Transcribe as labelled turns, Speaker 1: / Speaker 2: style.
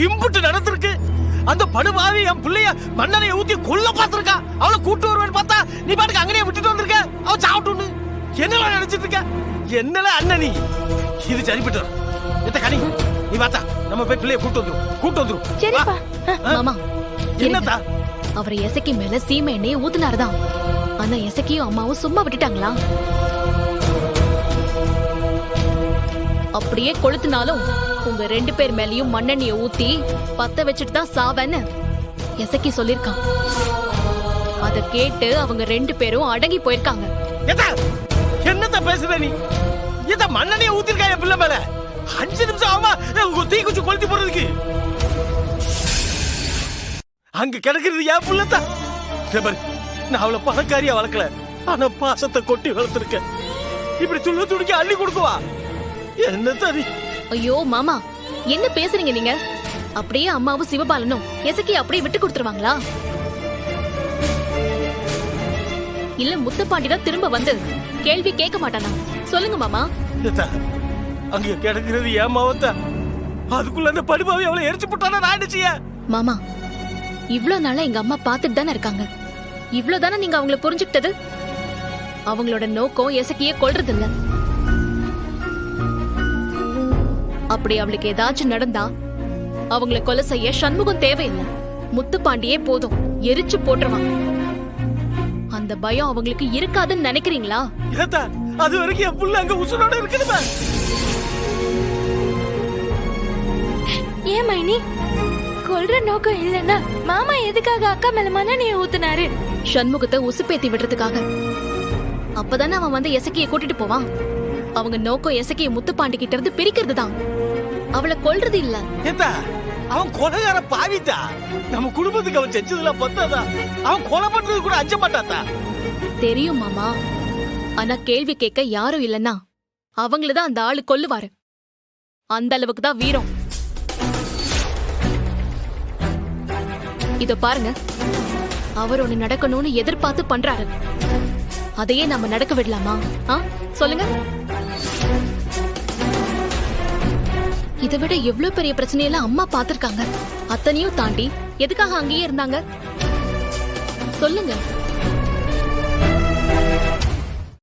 Speaker 1: இம்புட்டு நடந்திருக்கு. அந்த படுபாவி என் பிள்ளைய மண்ணெண்ணெயை ஊத்தி கொல்ல பாத்திருக்கா. அவளை கூட்டு வருவேன்னு பார்த்தா நீ பாட்டுக்கு அங்கனே விட்டுட்டு வந்திருக்க. அவ சாப்பிட்டு என்னெல்லாம் நினைச்சிட்டு இருக்க? என்னல அண்ணன் நீ? இது சரிப்பட்டு எத்த கனி நீ பார்த்தா நம்ம போய் பிள்ளைய கூட்டு வந்துரும்.
Speaker 2: சரிப்பா.
Speaker 3: மாமா
Speaker 1: என்னத்தா?
Speaker 3: அவர் எசக்கி மேல சீமை எண்ணெயை ஊத்துனாருதான். ஆனா எசக்கியும் அம்மாவும் சும்மா விட்டுட்டாங்களா? அப்படியே கொளுத்துனாலும் உங்க 2 பேர் மேலயும் மண்ணெண்ணெயை ஊத்தி பத்த வச்சுட்டு தான் சாவன்னு எசக்கி சொல்லிருக்கான். அத கேட்டு அவங்க 2 பேரும் அடங்கி போயிருக்காங்க.
Speaker 1: என்னத்த பேசுற நீ? இத மண்ணெண்ணெயை ஊத்திருக்கா என் பிள்ளை மேல. 5 நிமிஷம் ஆமா தீ குச்சி கொளுத்தி போறதுக்கு. அங்க கிடக்குறது என் பிள்ளைதான். நான் அவளை பணக்காரியா வளர்க்கல, ஆனா பாசத்தை கொட்டி வளர்த்திருக்கேன். இப்படி துள்ள துடிக்க அள்ளி கொடுக்குவா என்ன தனி?
Speaker 3: ஐயோ மாமா, என்ன பேசுறீங்க நீங்க? அப்படியே அம்மாவும் சிவபாலனும் எசக்கி அப்படியே விட்டு கொடுத்துருவாங்களா? இல்ல முத்துப்பாண்டி தான் திரும்ப வந்து கேள்வி கேட்க மாட்டானா? சொல்லுங்க மாமா.
Speaker 1: அங்க கிடக்குறது ஏமாவத்தா. அதுக்குள்ள அந்த படுபாவை அவளை எரிச்சு போட்டானா நான் என்ன செய்ய?
Speaker 3: மாமா, இவ்வளவு நாளா எங்க அம்மா பாத்துட்டு தானே இருக்காங்க. இவ்வளவு தானே நீங்க அவங்கள புரிஞ்சுக்கிட்டது. அவங்களோட நோக்கம் எசக்கியே கொல்றது இல்ல. அப்படி அவளுக்கு ஏதாச்சும் நடந்தா அவங்கள கொலை செய்ய சண்முகம் தேவையில்லை. முத்துப்பாண்டியே போதும், எரிச்சு போட்டுருவான். அந்த பயம் அவங்களுக்கு இருக்காதுன்னு நினைக்கிறீங்களா?
Speaker 1: அது வரைக்கும் என் புள்ள அங்க உசுரோட இருக்குதுமா.
Speaker 2: ஏன் மைனி கொல்ற நோக்கம் இல்லன்னா மாமா எதுக்காக அக்கா மேல மண்ணெண்ணெயை ஊத்துனாரு?
Speaker 3: சண்முகத்தை உசுப்பேத்தி விடுறதுக்காக. அப்பதானே அவன் வந்து எசக்கியை கூட்டிட்டு போவான். அவங்க நோக்கம் எசக்கியை முத்துப்பாண்டி கிட்ட இருந்து பிரிக்கிறது தான், அவளை கொல்றது இல்ல.
Speaker 1: அவன் கொலைகார பாவித்தா. நம்ம குடும்பத்துக்கு அவன் செஞ்சதுல பத்தாதா? அவன் கொலை பண்றது கூட அஞ்ச மாட்டாத்தா.
Speaker 3: தெரியும் மாமா, ஆனா கேள்வி கேட்க யாரும் இல்லன்னா அவங்களதான் அந்த ஆளு கொல்லுவாரு. அந்த அளவுக்கு தான் வீரம். இத பாருங்க, அவர் ஒண்ணு நடக்கணும்னு எதிர்பார்த்து பண்றாரு. அதையே நம்ம நடக்க விடலாமா? சொல்லுங்க. இதை விட எவ்வளவு பெரிய பிரச்சனையெல்லாம் அம்மா பாத்திருக்காங்க. அத்தனையும் தாண்டி எதுக்காக அங்கேயே இருந்தாங்க? சொல்லுங்க.